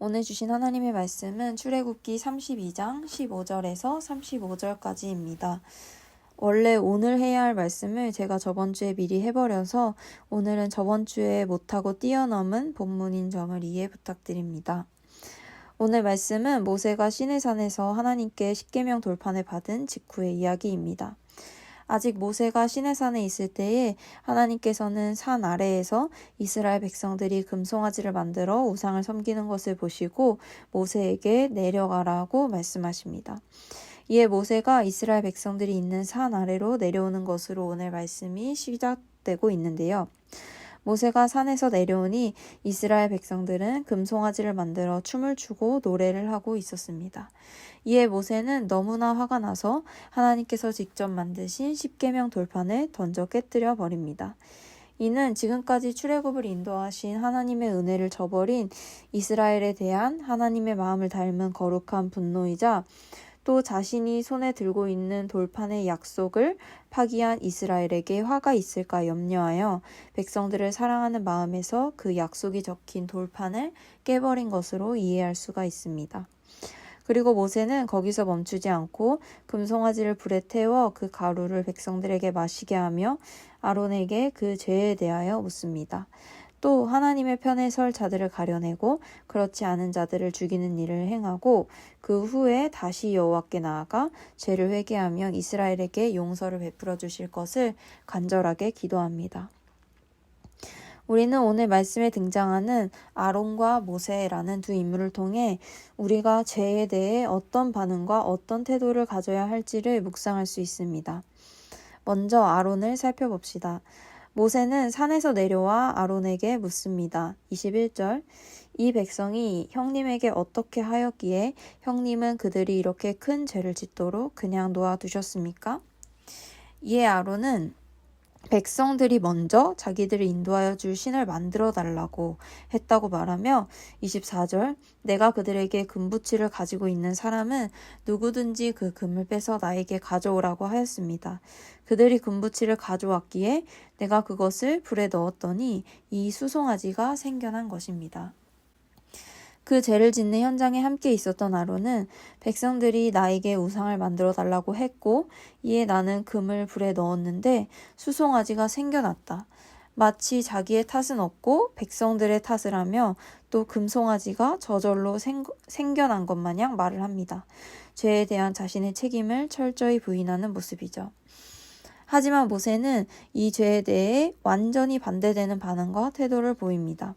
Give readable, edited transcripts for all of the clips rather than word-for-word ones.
오늘 주신 하나님의 말씀은 출애굽기 32장 15절에서 35절까지입니다. 원래 오늘 해야 할 말씀을 제가 저번 주에 미리 해버려서 오늘은 저번 주에 못하고 뛰어넘은 본문인 점을 이해 부탁드립니다. 오늘 말씀은 모세가 시내산에서 하나님께 십계명 돌판을 받은 직후의 이야기입니다. 아직 모세가 시내산에 있을 때에 하나님께서는 산 아래에서 이스라엘 백성들이 금송아지를 만들어 우상을 섬기는 것을 보시고 모세에게 내려가라고 말씀하십니다. 이에 모세가 이스라엘 백성들이 있는 산 아래로 내려오는 것으로 오늘 말씀이 시작되고 있는데요. 모세가 산에서 내려오니 이스라엘 백성들은 금송아지를 만들어 춤을 추고 노래를 하고 있었습니다. 이에 모세는 너무나 화가 나서 하나님께서 직접 만드신 십계명 돌판을 던져 깨뜨려 버립니다. 이는 지금까지 출애굽을 인도하신 하나님의 은혜를 저버린 이스라엘에 대한 하나님의 마음을 닮은 거룩한 분노이자 또 자신이 손에 들고 있는 돌판의 약속을 파기한 이스라엘에게 화가 있을까 염려하여 백성들을 사랑하는 마음에서 그 약속이 적힌 돌판을 깨버린 것으로 이해할 수가 있습니다. 그리고 모세는 거기서 멈추지 않고 금송아지를 불에 태워 그 가루를 백성들에게 마시게 하며 아론에게 그 죄에 대하여 묻습니다. 또 하나님의 편에 설 자들을 가려내고 그렇지 않은 자들을 죽이는 일을 행하고 그 후에 다시 여호와께 나아가 죄를 회개하며 이스라엘에게 용서를 베풀어 주실 것을 간절하게 기도합니다. 우리는 오늘 말씀에 등장하는 아론과 모세라는 두 인물을 통해 우리가 죄에 대해 어떤 반응과 어떤 태도를 가져야 할지를 묵상할 수 있습니다. 먼저 아론을 살펴봅시다. 모세는 산에서 내려와 아론에게 묻습니다. 21절 이 백성이 형님에게 어떻게 하였기에 형님은 그들이 이렇게 큰 죄를 짓도록 그냥 놓아두셨습니까? 이에 아론은 백성들이 먼저 자기들을 인도하여 줄 신을 만들어 달라고 했다고 말하며 24절 내가 그들에게 금부치를 가지고 있는 사람은 누구든지 그 금을 빼서 나에게 가져오라고 하였습니다. 그들이 금부치를 가져왔기에 내가 그것을 불에 넣었더니 이 수송아지가 생겨난 것입니다. 그 죄를 짓는 현장에 함께 있었던 아론은 백성들이 나에게 우상을 만들어 달라고 했고 이에 나는 금을 불에 넣었는데 수송아지가 생겨났다. 마치 자기의 탓은 없고 백성들의 탓을 하며 또 금송아지가 저절로 생겨난 것 마냥 말을 합니다. 죄에 대한 자신의 책임을 철저히 부인하는 모습이죠. 하지만 모세는 이 죄에 대해 완전히 반대되는 반응과 태도를 보입니다.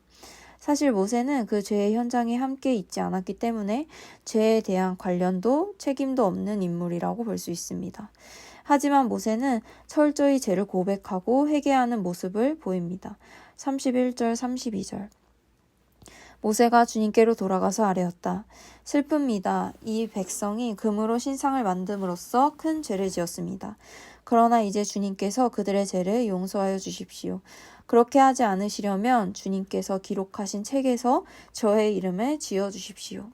사실 모세는 그 죄의 현장에 함께 있지 않았기 때문에 죄에 대한 관련도 책임도 없는 인물이라고 볼 수 있습니다. 하지만 모세는 철저히 죄를 고백하고 회개하는 모습을 보입니다. 31절, 32절 모세가 주님께로 돌아가서 아뢰었다. 슬픕니다. 이 백성이 금으로 신상을 만듦으로써 큰 죄를 지었습니다. 그러나 이제 주님께서 그들의 죄를 용서하여 주십시오. 그렇게 하지 않으시려면 주님께서 기록하신 책에서 저의 이름을 지어주십시오.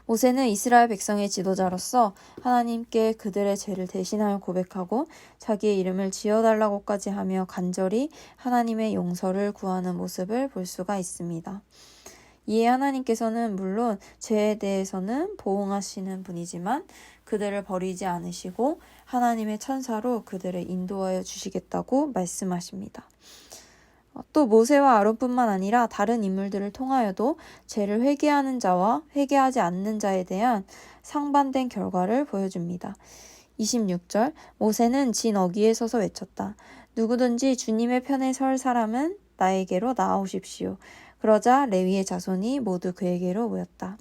모세는 이스라엘 백성의 지도자로서 하나님께 그들의 죄를 대신하여 고백하고 자기의 이름을 지어달라고까지 하며 간절히 하나님의 용서를 구하는 모습을 볼 수가 있습니다. 이에 하나님께서는 물론 죄에 대해서는 보응하시는 분이지만 그들을 버리지 않으시고 하나님의 천사로 그들을 인도하여 주시겠다고 말씀하십니다. 또 모세와 아론뿐만 아니라 다른 인물들을 통하여도 죄를 회개하는 자와 회개하지 않는 자에 대한 상반된 결과를 보여줍니다. 26절 모세는 진 어귀에 서서 외쳤다. 누구든지 주님의 편에 설 사람은 나에게로 나아오십시오. 그러자 레위의 자손이 모두 그에게로 모였다.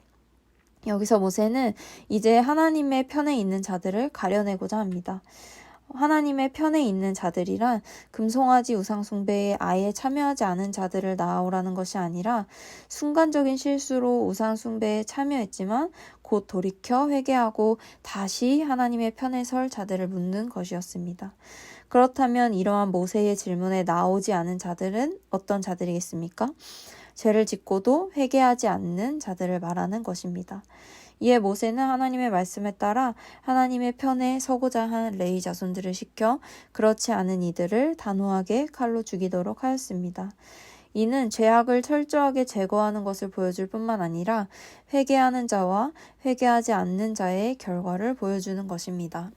여기서 모세는 이제 하나님의 편에 있는 자들을 가려내고자 합니다. 하나님의 편에 있는 자들이란 금송아지 우상숭배에 아예 참여하지 않은 자들을 나아오라는 것이 아니라 순간적인 실수로 우상숭배에 참여했지만 곧 돌이켜 회개하고 다시 하나님의 편에 설 자들을 묻는 것이었습니다. 그렇다면 이러한 모세의 질문에 나오지 않은 자들은 어떤 자들이겠습니까? 죄를 짓고도 회개하지 않는 자들을 말하는 것입니다. 이에 모세는 하나님의 말씀에 따라 하나님의 편에 서고자 한 레위 자손들을 시켜 그렇지 않은 이들을 단호하게 칼로 죽이도록 하였습니다. 이는 죄악을 철저하게 제거하는 것을 보여줄 뿐만 아니라 회개하는 자와 회개하지 않는 자의 결과를 보여주는 것입니다.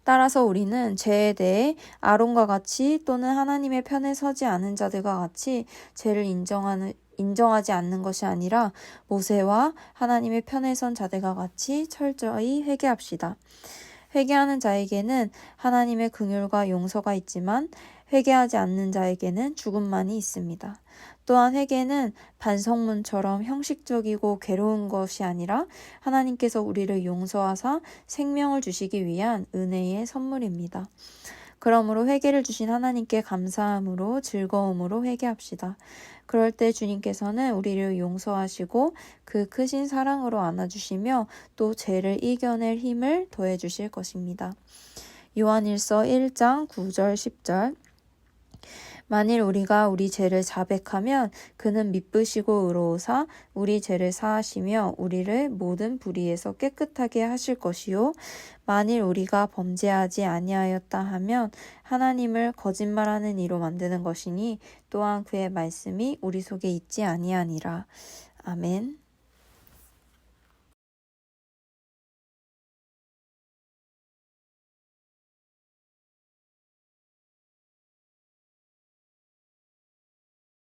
따라서 우리는 죄에 대해 아론과 같이 또는 하나님의 편에 서지 않은 자들과 같이 죄를 인정하지 않는 것이 아니라 모세와 하나님의 편에 선 자들과 같이 철저히 회개합시다. 회개하는 자에게는 하나님의 긍휼과 용서가 있지만 회개하지 않는 자에게는 죽음만이 있습니다. 또한 회개는 반성문처럼 형식적이고 괴로운 것이 아니라 하나님께서 우리를 용서하사 생명을 주시기 위한 은혜의 선물입니다. 그러므로 회개를 주신 하나님께 감사함으로 즐거움으로 회개합시다. 그럴 때 주님께서는 우리를 용서하시고 그 크신 사랑으로 안아주시며 또 죄를 이겨낼 힘을 더해주실 것입니다. 요한일서 1장 9절 10절 만일 우리가 우리 죄를 자백하면 그는 미쁘시고 의로우사 우리 죄를 사하시며 우리를 모든 불의에서 깨끗하게 하실 것이요 만일 우리가 범죄하지 아니하였다 하면 하나님을 거짓말하는 이로 만드는 것이니 또한 그의 말씀이 우리 속에 있지 아니하니라. 아멘.